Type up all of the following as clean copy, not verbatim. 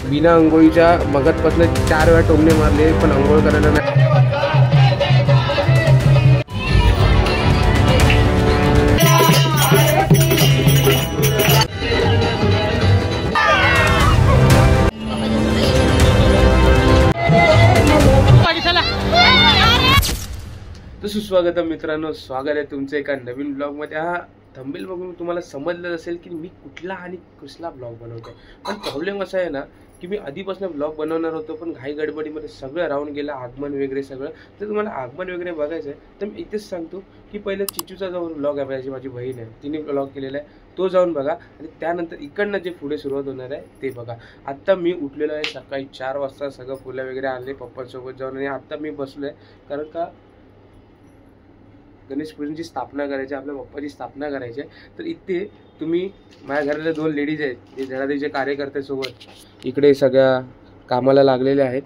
बिना अंघोळीच्या मगतपासून 4 वेळा टोमणे मारले पण अंघोळ करायला नाही. तर सुस्वागत मित्रांनो, स्वागत आहे तुमचं एका नवीन ब्लॉगमध्ये. हा थंबनेल बघून तुम्हाला समजलं असेल की मी कुठला आणि कसला ब्लॉग बनवतोय. पण प्रॉब्लेम असा आहे ना की मी आधीपासून ब्लॉग बनवणार होतो पण घाई गडबडीमध्ये सगळं राहून गेलं, आगमन वगैरे सगळं. तर तुम्हाला आगमन वगैरे बघायचं आहे तर मी इथेच सांगतो की पहिलं चिचूचा जो ब्लॉग आहे, माझी बहीण आहे तिने ब्लॉग केलेला आहे, तो जाऊन बघा. आणि त्यानंतर इकडनं जे पुढे सुरुवात होणार आहे ते बघा. आत्ता मी उठलेलो आहे सकाळी 4 वाजता, सगळं फुलं वगैरे आणले पप्पांसोबत जाऊन. आणि आत्ता मी बसलो आहे कारण का गणेश पूजनची स्थापना करायची, आपल्या बाप्पाची स्थापना करायची आहे. तर इथे तुम्ही माझ्या घरातल्या 2 लेडीज आहेत, ते धडाडीचे कार्यकर्ते सोबत इकडे सगळ्या कामाला लागलेले आहेत.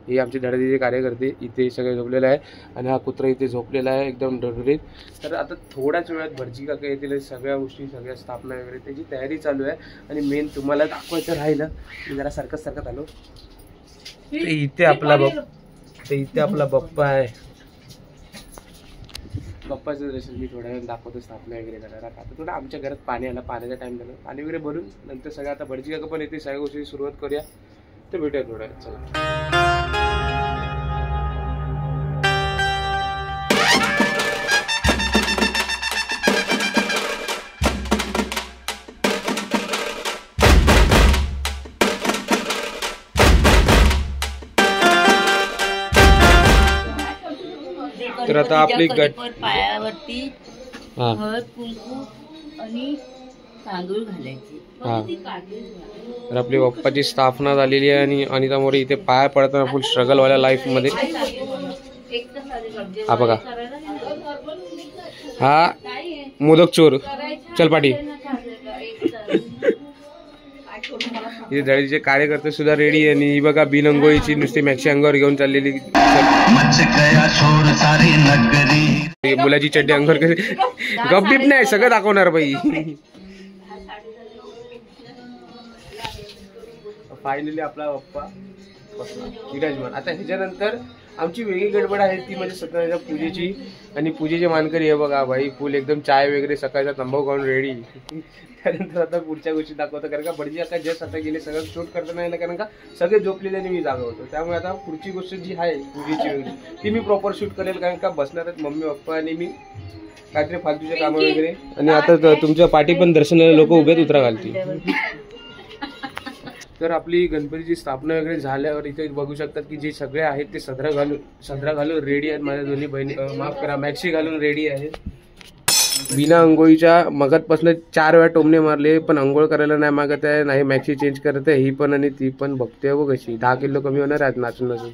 हे आमचे धडाडीचे कार्यकर्ते इथे सगळे झोपलेले आहे आणि हा कुत्रा इथे झोपलेला आहे एकदम डरडरीत. तर आता थोड्याच वेळात भटजी काका येतील, सगळ्या गोष्टी सगळ्या स्थापना वगैरे त्याची तयारी चालू आहे. आणि मेन तुम्हाला दाखवायचं राहिलं मी जरा सरकत आलो. इथे आपला बाप्पा आहे. बाप्पाचं दर्शन मी थोड्या वेळ दाखवतो, स्थापना वगैरे करायला. आता थोडं आमच्या घरात पाणी आलं, पाण्याचा टाइम झाला, पाणी वगैरे भरून नंतर सगळं आता भटजी काका पण येते, सगळ्या गोष्टी सुरुवात करूया. तर भेटूया थोड्या वेळ, चला. तर आता आपली पायावरती हळद कुंकू आणि तांदूळ घालायचे. तर आपली बाप्पाची स्थापना झालेली आहे आणि अनिता मोरे इथे पाया पडताना फुल स्ट्रगल वाल्या लाईफ मध्ये. हा बघा, हा मोदक चोर, चल पाठी. इथे धडीचे कार्यकर्ते सुद्धा रेडी. आणि ही बघा बिनंगोळीची नुसती मॅक्सी अंगावर घेऊन चाललेली, मुलाची चड्डी अंगावर कशी गपबीप नाही, सगळं दाखवणार बाई. फायनली आपला बाप्पा विराजमान. आता ह्याच्यानंतर आमची वेगळी गडबड आहे ती म्हणजे सत्यनारायण पूजेची. आणि पूजेचे मानकरी हे बघा भाई, फुल एकदम चाय वगैरे सकाळचा तंबाखू खाऊन रेडी. त्यानंतर आता पुढच्या गोष्टी दाखवतो कारण का भटजी आता जस्ट आता गेले, सगळं शूट करता नाही कारण का सगळे झोपलेले आणि मी जागा होतो. त्यामुळे आता पुढची गोष्ट जी आहे पूजेची वगैरे ती मी प्रॉपर शूट करेल कारण का बसणार आहेत मम्मी पप्पा आणि मी काहीतरी फालतूचे कामं वगैरे. आणि आता तुमच्या पाठी पण दर्शनाला लोक उभेच उतरा घालतील. तर आपली गणपतीची स्थापना वगैरे झाल्यावर इथे बघू शकतात की जे सगळे आहेत ते सदरा घालून रेडी आहेत. माझ्या दोन्ही बहिणी माफ करा मॅक्सी घालून रेडी आहेत. बिना अंघोळीच्या मगतपासून 4 वेळा टोमणे मारले पण अंघोळ करायला नाही मागत आहे, नाही मॅक्सी चेंज करत आहे. ही पण आणि ती पण बघते बघ कशी 10 किलो कमी होणार आहेत नाचून नाचून.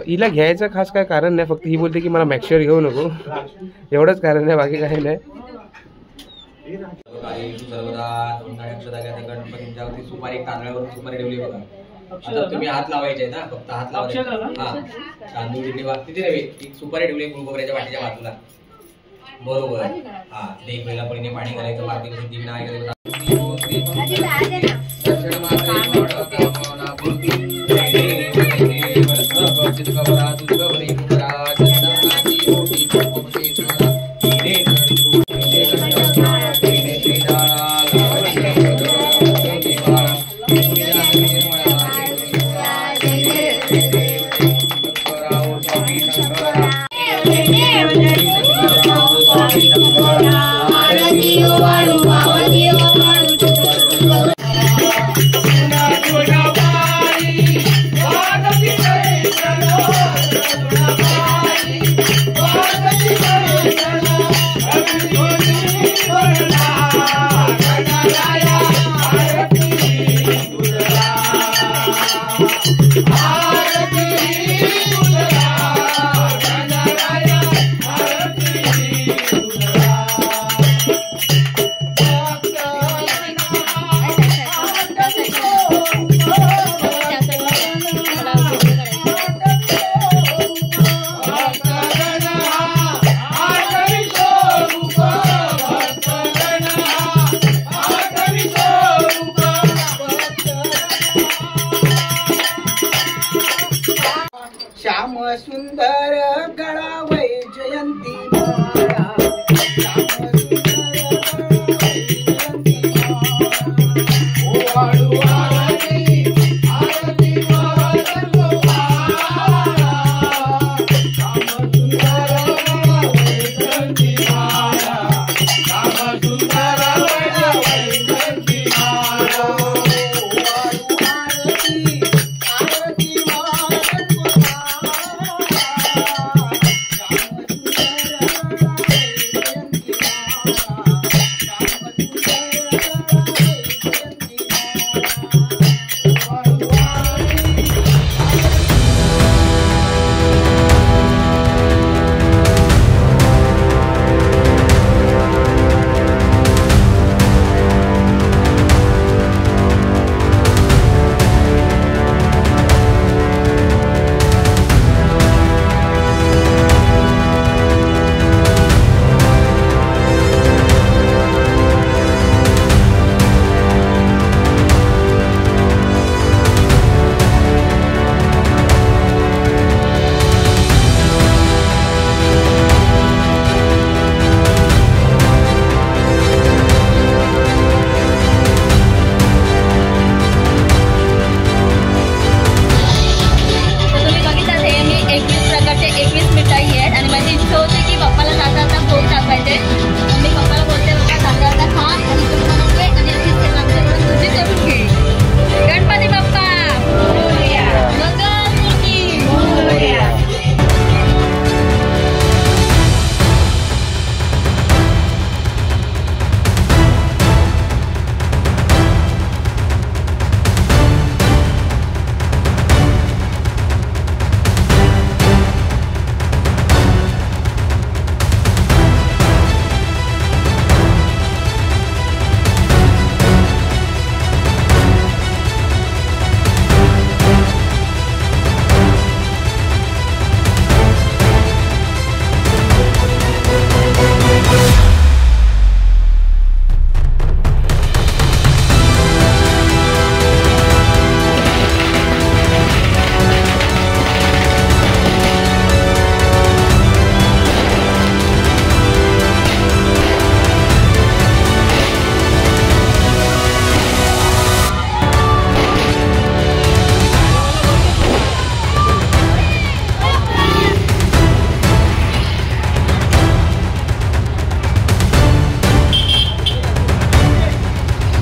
हिला घ्यायचं खास काय कारण नाही, फक्त ही बोलते की मला मॅक्सीवर घेऊ नको, एवढंच कारण आहे, बाकी काही नाही. गणपतींच्यावरती सुपारी, तांदळावर सुपारी ठेवली बघा. आता तुम्ही हात लावायचे ना, फक्त हात लावायचे. हा तांदूळ तिथे नव्हे, सुपारी ठेवली फुलकोबऱ्याच्या वाटीच्या बाजूला, बरोबर. हा एक वेळेला पडीने पाणी घालायचं, बाकी दिवी नाही करायचं. सुंदर गळा वैजयंती माळा श्याम सुंदर गळा वैजयंती माळा आरती मारतो माळा श्याम सुंदर गळा वैजयंती माळा श्याम सुंदर गळा वैजयंती माळा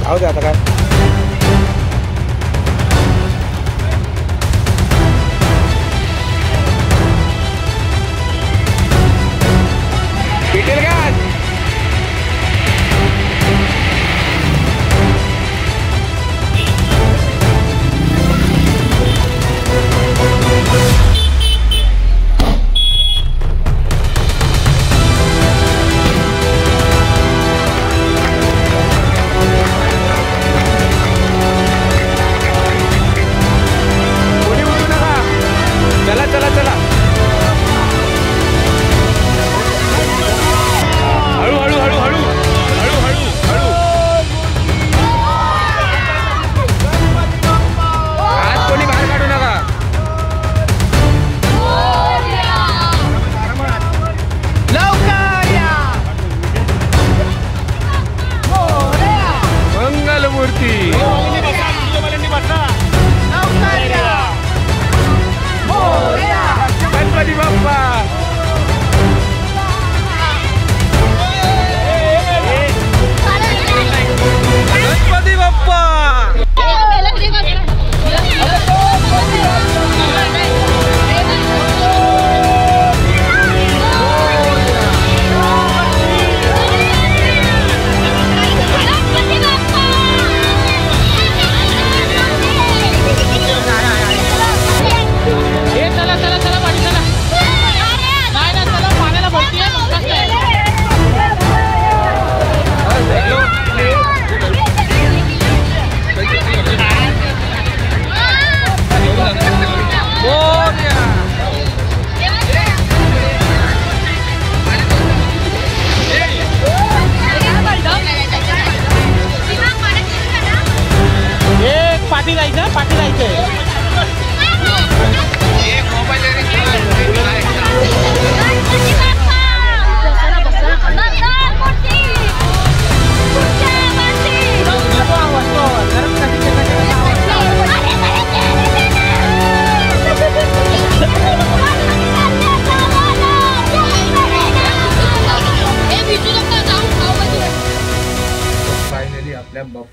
जाऊ दे आता काय. भेटेल का आज?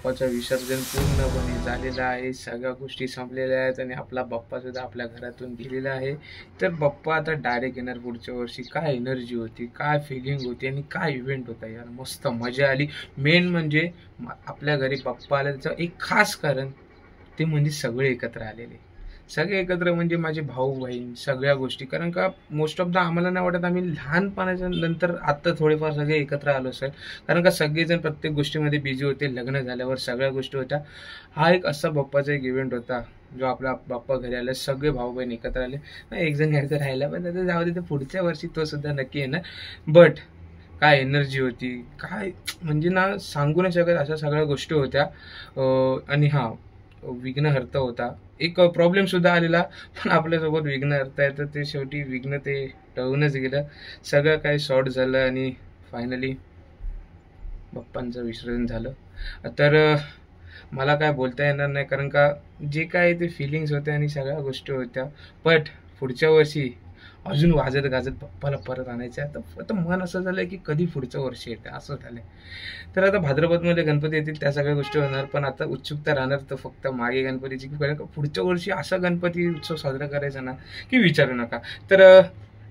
बाप्पाचं विसर्जन पूर्णपणे झालेलं आहे, सगळ्या गोष्टी संपलेल्या आहेत आणि आपला बाप्पा सुद्धा आपल्या घरातून गेलेला आहे. तर बाप्पा आता डायरेक्ट येणार पुढच्या वर्षी. काय एनर्जी होती, काय फिलिंग होती आणि काय इव्हेंट होता यार, मस्त मजा आली. मेन म्हणजे आपल्या घरी बाप्पा आला त्याचं एक खास कारण ते म्हणजे सगळे एकत्र आलेले, सगळे एकत्र म्हणजे माझे भाऊ बहीण सगळ्या गोष्टी. कारण का मोस्ट ऑफ द आम्हाला नाही वाटत आम्ही लहानपणाच्या नंतर आत्ता थोडेफार सगळे एकत्र आलो सर. कारण का सगळेजण प्रत्येक गोष्टीमध्ये बिझी होते, लग्न झाल्यावर सगळ्या गोष्टी होत्या. हा एक असा बाप्पाचा एक इव्हेंट होता जो आपला बाप्पा घरी आला, सगळे भाऊ बहीण एकत्र आले. एक जण घ्यायचं राहिला पण त्याचं जाऊ दे, तर पुढच्या वर्षी तो सुद्धा नक्की येणार. बट काय एनर्जी होती, काय म्हणजे ना सांगू नाही शकत, अशा सगळ्या गोष्टी होत्या. आणि हां, विघ्नहर्ता होता. एक प्रॉब्लेम सुद्धा आलेला, पण आपल्यासोबत विघ्नहर्ता आहे तर ते शेवटी विघ्न ते टळूनच गेलं. सगळं काही सॉर्ट झालं आणि फायनली बाप्पांचं विसर्जन झालं. तर मला काय बोलता येणार नाही, कारण का जे काय ते फिलिंग्स होते आणि सगळ्या गोष्टी होत्या. बट पुढच्या वर्षी अजून वाजत गाजत बाप्पाला परत आणायचं आहे. आता मन असं झालं की कधी पुढचं वर्ष येतं असं झालंय. तर आता भाद्रपदमध्ये गणपती येतील, त्या सगळ्या गोष्टी होणार. पण आता उत्सुकता राहणार तर फक्त मागे गणपतीची, की पुढच्या वर्षी असा गणपती उत्सव साजरा करायचा ना की विचारू नका. तर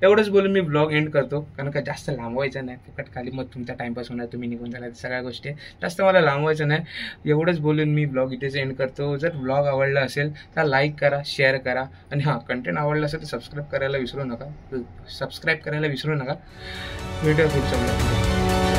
एवढंच बोलून मी ब्लॉग एंड करतो, कारण का जास्त लांबवायचं नाही, फुकट खाली मग तुमचा टाइमपास होणार, तुम्ही निघून जाणार, सगळ्या गोष्टी जास्त मला लांबवायचं नाही. एवढंच बोलून मी ब्लॉग इथेच एंड करतो. जर ब्लॉग आवडला असेल तर लाईक करा, शेअर करा आणि हां, कंटेंट आवडला असेल तर सबस्क्राईब करायला विसरू नका. भेटूया पुढच्या ब्लॉगमध्ये.